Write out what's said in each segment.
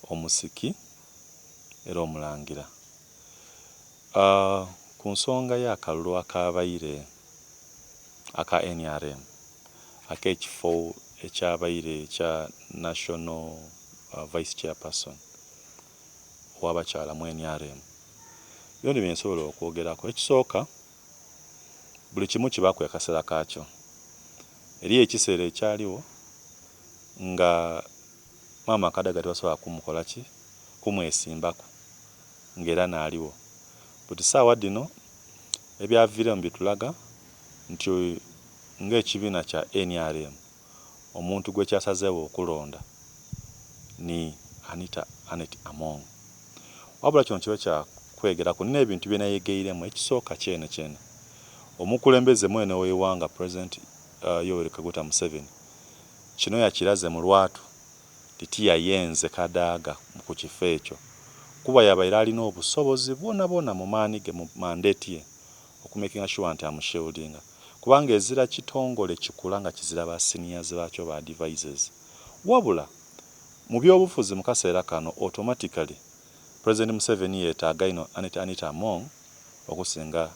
omusiki era omulangira. Ku nsonga y'akalulu akabaire aka NRM ak'ekifo ekyabaire ekya National Vice Chairperson owabakyala mu NRM, byonna bye nsobola okwogerako. Ekisooka, buli kimu kibaako akaseera kaakyo. Eriyo ekiseera ekyaliwo nga Maama Kadaga tebasobola kumukola ki, kumwesimbako ng'era n'aliwo. Buti saawa dino ebyaviiremu bitulaga nti ng'ekibiina kya NRM omuntu gwe kyasazeewo okulonda ni Anita Anet Among. Wabula kino kiba kya kwegerako, nina ebintu bye nayegeiremu. Ekisooka kyene omukulembeze mwene w'eggwanga President Yoweri Kaguta Museveni, kino yakiraze mu lwatu titi yayenze Kadaga ku kifo ekyo, kuba yabaire alina obusobozi bwona mu maani ge mu mandate ye okumakinga sure nti amushieldinga, kubanga ezira kitongole kikula nga kizira ba seniors baakyo ba advisors. Wabula mu byobufuzi mu kaseera kano automatically President Museveni yeetaaga ino Anita Among okusinga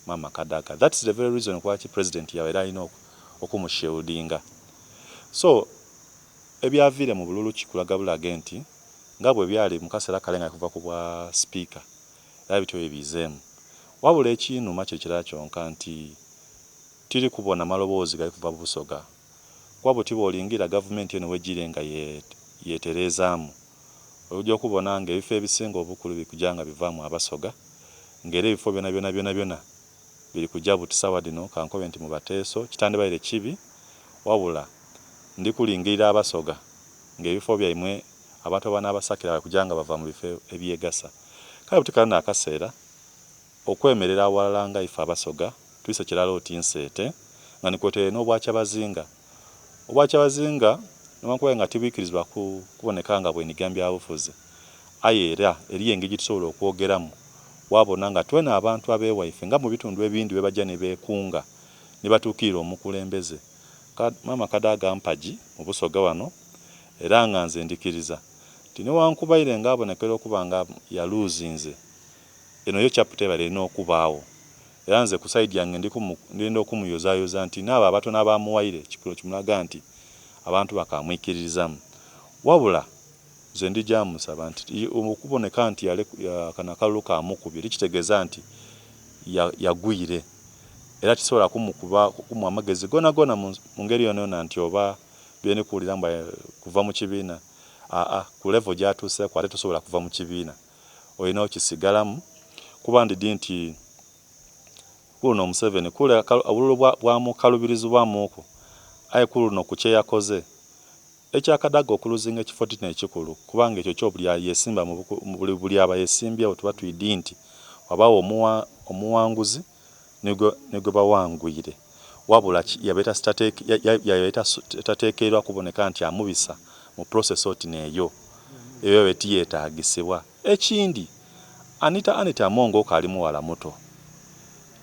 Maama Kadaga. That's the very reason why President yabaire alina okumushieldinga. So ebyaviire mu bululu kikulaga bulage nti nga bwe byali mu kaseera kale nga kuva ku bwa speaker era bityo ebizeemu. Wabula ekiinuma kye kirala kyonka nti tiri kubona maloboozi gali kuva Busoga. Kwa buti bw'olingira gavumenti eno wegire nga yeeterezaamu, ojja okubona nga ebifo ebisinga obukulu bikujja nga bivaamu Abasoga, ng'era ebifo byonna biri kujja buti saawa dino kankobe nti mu Bateeso kitandibaire kibi, wabula ndi kulingirira Abasoga ng'ebifo byaimwe abantu abanaabasakira bakujja nga bava mu bifo ebyegasa. Kale buti kana akaseera okwemerera awalala nga ife Abasoga tuyise kirala oti nseete nga nikwotere n'Obwakyabazinga. Obwakyabazinga newankubadde nga tibwikirizibwa kuboneka nga bwenigambya bufuzi, aye era eriyo engeri tusobola okwogeramu wabona nga twena abantu abeewaife nga mu bitundu ebindi bwe bajja ne beekunga ne batuukirira omukulembeze. Maama Kadaga Mpagi mu Busoga wano, era nga nze ndikiriza nti newankubadde nga abonekera okuba nga yaluuzinze, eno yo chapter erina okubaawo. Era nze ku side yange ndinda okumuyozaayoza nti n'abo abatono abaamuwaire ekipolo kimulaga nti abantu bakamwikiririzamu. Wabula nze ndijja musaba nti okuboneka nti kana akalulu kaamukubye kitegeeza nti yagwire, era kisobola kumuwa amagezi gona mu ngeri yonna nti oba byene kuwulira mba kuva mu kibiina ku level gy'atuuseeko ate tosobola kuva mu kibiina, olina okisigalamu. Kuba ndidi nti kuno Museveni kule obululu bwamukalubirizibwamuuko aye kuno ku kye yakoze ekyakadaga okuluzinga ekifo tino ekikulu, kubanga ekyo kyo buli yesimba mu buli aba yesimbyewo tuba tuyidi nti wabaawo omuwanguzi ne gwe bawangwire, wabula yabeeta tateekerwa kuboneka nti amubisa mu process oti neeyo ebyo betiyeetaagisibwa. Ekindi Anita Among ali muwala muto,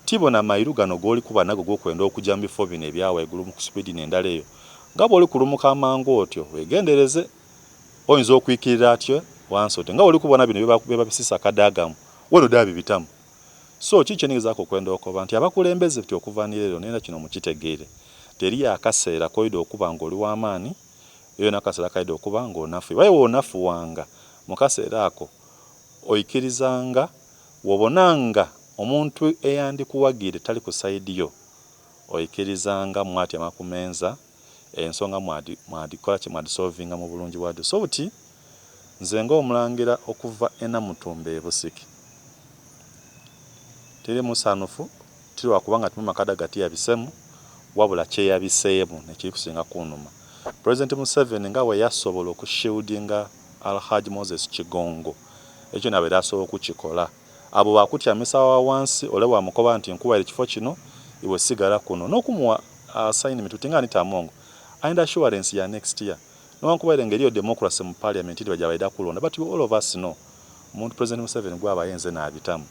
tibona mairu gano g'oli kuba nago g'okwenda okujja mu bifo bino ebyawaigulu mu kuspeedi n'endala eyo nga bw'oli kulumuka amangu otyo weegendereze, oyinza okwikirira atyo wansi otyo nga bw'oli kubona bino bye babisisa Kadagamu wano ddala bibitamu. So kikyenyizaako okwenda okoba nti abakulembeze bti okuva leero nenda kino mukitegeere, teriyo akaseera koyida okuba ng'oli w'amaanyi, eyo n'akaseera kayida okuba ng'onafu. Baye w'onafuwanga mu kaseera ako oyikirizanga wobonanga omuntu eyandikuwagiire tali ku sayidi yo, oyikirizanga mwati amakumenza ensonga mwadikola kye mwadisolvinga mu bulungi bwadyo. So buti nze ng'omulangira okuva Namutumba Busiki teri musanufu, tiri wakubanga Maama Kadaga yabisemu, wabula kyeyabiseemu nekiri kusinga kunuma. President Museveni nga we yasobola okushieldinga Alhaji Moses Kigongo, ekyo nabeera asobola okukikola. Abo bakutyamisa wa wansi ole wamukoba nti nkubaire ekifo kino iwe sigala kuno n'okumuwa assignment tutinga Anita Among and assurance ya next year. Newankubadde engeri yo democracy mu parliament bajabaida kulonda, but all of us know omuntu President Museveni gwaba yenze n'abitamu.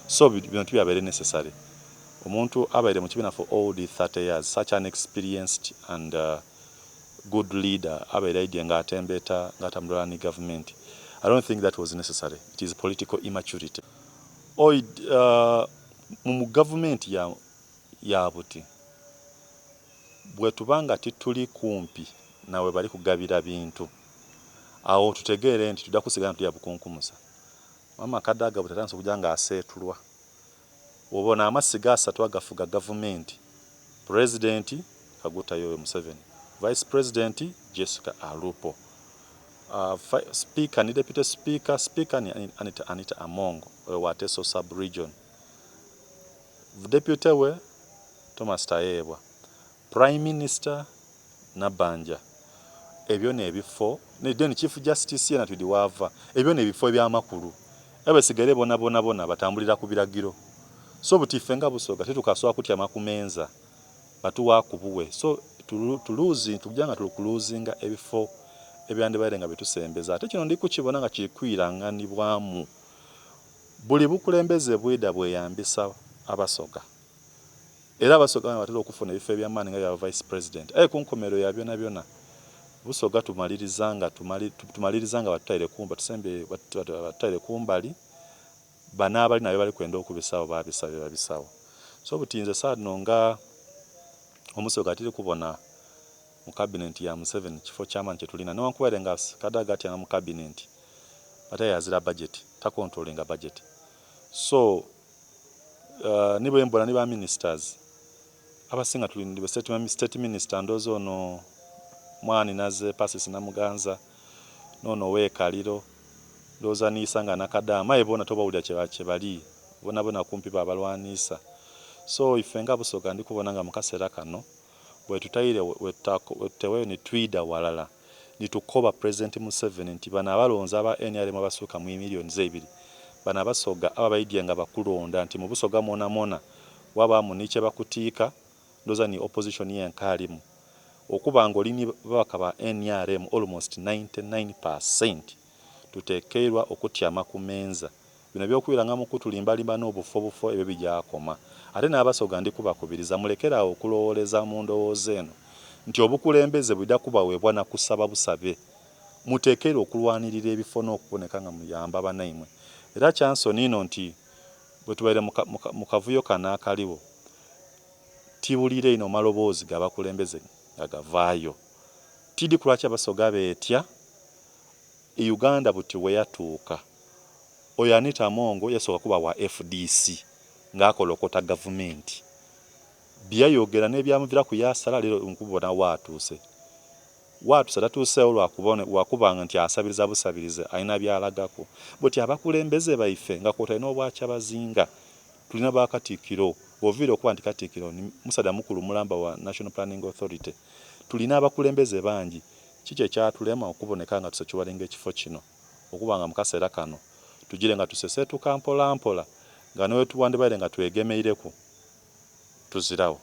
So bintu byabaire necessary. Omuntu abaire mu kibiina for all the 30 years, such an experienced and good leader abaire aidye nga atembeta nga tamulala ni government I don't think that was necessary. It is political immaturity. Mu government ya buti bwe tubanga tituli kumpi nawe bali kugabira bintu awo tutegeere nti tudda kusigala tulya bukunkumusa. Mama Kadaga butatanso kujanga asetulwa obona amasi gasatu agafuga government. President Kaguta Yoweri Museveni, Vice President Jessica Alupo, Speaker ni Deputy Speaker ni Anita Amongo wa Teso Sub-Region, Deputy we Thomas Tayebwa, Prime Minister Nabanja. Ebyo nebifo ne Chief Justice yana tudiwava ebyo nebifo ebyamakulu ebesigere bona batambulira ku biragiro. So butifenga busoga tetukaswa kutya makumenza batuwa kubuwe. So tujanga tulukuluzinga ebifo ebyande barenga betusembeza ate kino ndi kukibona nga kikwiranganibwamu buli bukulembeze bweda bweyambisa abasoga era abasoga batera okufuna ebifo ebyamaani nga ya Vice President kunkomero ya byona busoga tumalirizanga batutaire kumba tusembe batutaire kumbali banabali nayo bali kwenda okubisawo babisawo. So butinze sadno nga omusoga atiri kubona mu cabinet ya Museveni kifo ky'amaani kye tulina newankubadde nga Kadaga atyanga mu cabinet ate yazira budget takontrolinga budget. So nibo mbona niba ministers abasinga tulindi state minister ndozo no mwani naze Pasis Namuganza nono wekaliro ndoza nisanga nakadama ebona tobawulya kye bona kumpi babalwanisa. So ifenga busoga ndi kubona nga mukasera kano bwe tutayire tewe ni twida walala nitukoba President Museveni nti bana abalonza aba NRM abasuka mu million 2 bana basoga ababayidye nga bakulonda nti mu busoga mona waba muniche bakutiika ndoza ni opposition yenkalimu okubanga olini bakaba NRM almost 99% tutekeerwa okutyama kumenza bino byokwiranga mu kutulimbalimba n'obufo ebyo bijakoma ate n'abasoga ndi kubakubiriza mulekera okulowoleza mu ndowooza eno nti obukulembeze bwida kubaweebwa na kusaba busabe mutekeerwa okulwanirira ebifo n'okuboneka nga muyamba banaimwe era chanso nino nti bwe tubaire mu kavuyo kana akaliwo tibulire ino maloboozi gabakulembeze agavaayo tidi kulwaki abasoga beetya Uganda buti weyatuuka oyo Anita Amongo yasoka kuba wa FDC ng'akolokota government byayogera n'ebyamuvira ku yasala lero nkubona watuuse tatuuse wakubanga nti asabiriza busabirize ayina byalagako buti abakulembeze baife nga kota n'obwacha bazinga tulina bakatikiro ovire okuba nti katikiro ni Musada Mukulu Mulamba wa National Planning Authority tulina abakulembeze bangi kike kyatulema okuboneka nga tusekiwalinga ekifo kino okubanga mukasera kano tugire nga tusesetuka mpola nga nowe tuwande baire nga twegemeireko tuzirawo.